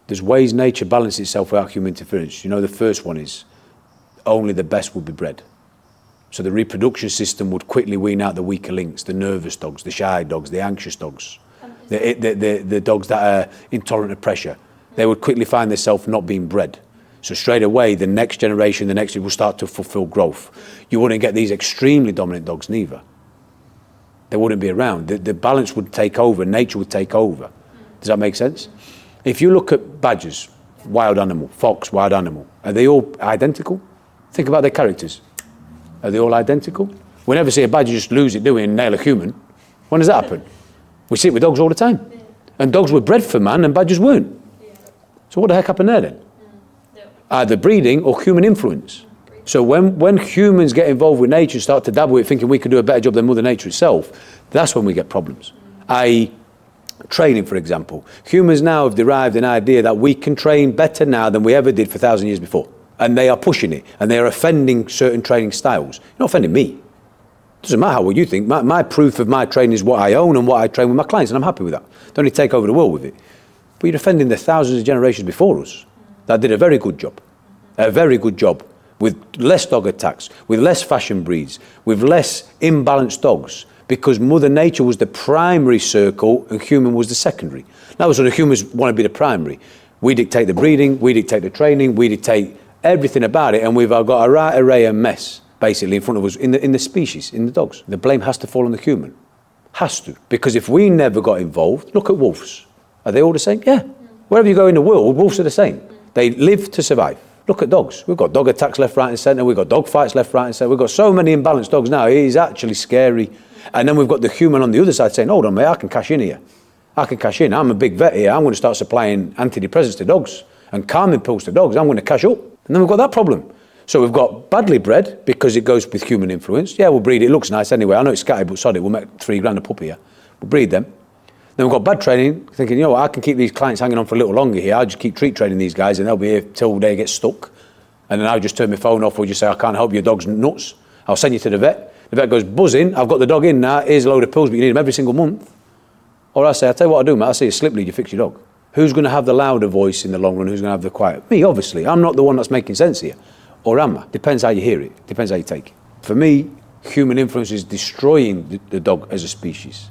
There's ways nature balances itself without human interference. You know, the first one is only the best would be bred. So the reproduction system would quickly wean out the weaker links, the nervous dogs, the shy dogs, the anxious dogs, the dogs that are intolerant of pressure. They would quickly find themselves not being bred. So straight away, the next generation, the next will start to fulfill growth. You wouldn't get these extremely dominant dogs neither. They wouldn't be around. The balance would take over, nature would take over. Does that make sense? If you look at badgers, wild animal, fox, wild animal, are they all identical? Think about their characters. Are they all identical? We never see a badger just lose it, do we, and nail a human. When does that happen? We see it with dogs all the time. And dogs were bred for man and badgers weren't. So what the heck happened there then? Either breeding or human influence. So when humans get involved with nature, start to dabble with it, thinking we could do a better job than Mother Nature itself, that's when we get problems. i.e. training, for example. Humans now have derived an idea that we can train better now than we ever did for 1,000 years before. And they are pushing it, and they are offending certain training styles. You're not offending me. It doesn't matter what you think. My proof of my training is what I own and what I train with my clients, and I'm happy with that. Don't need to take over the world with it. But you're offending the thousands of generations before us that did a very good job. A very good job with less dog attacks, with less fashion breeds, with less imbalanced dogs, because Mother Nature was the primary circle and human was the secondary. Now, so the humans want to be the primary. We dictate the breeding, we dictate the training, we dictate everything about it, and we've got a right array of mess, basically, in front of us, in the species, in the dogs. The blame has to fall on the human. Has to. Because if we never got involved, look at wolves. Are they all the same? Yeah. Wherever you go in the world, wolves are the same. They live to survive. Look at dogs. We've got dog attacks left, right and centre. We've got dog fights left, right and centre. We've got so many imbalanced dogs now. It is actually scary. And then we've got the human on the other side saying, hold on, mate, I can cash in here. I can cash in. I'm a big vet here. I'm going to start supplying antidepressants to dogs and calming pills to dogs. I'm going to cash up. And then we've got that problem. So we've got badly bred because it goes with human influence. Yeah, we'll breed it. It looks nice anyway. I know it's scatty, but sod it. We'll make $3,000 a puppy here. We'll breed them. Then we've got bad training, thinking, you know what, I can keep these clients hanging on for a little longer here. I'll just keep treat training these guys and they'll be here till they get stuck. And then I'll just turn my phone off or just say, I can't help you, your dog's nuts. I'll send you to the vet. The vet goes, buzzing, I've got the dog in now, here's a load of pills, but you need them every single month. Or I say, I'll tell you what I do, mate, I'll say a slip lead, you fix your dog. Who's going to have the louder voice in the long run? Who's going to have the quiet? Me, obviously. I'm not the one that's making sense here. Or am I? Depends how you hear it. Depends how you take it. For me, human influence is destroying the dog as a species.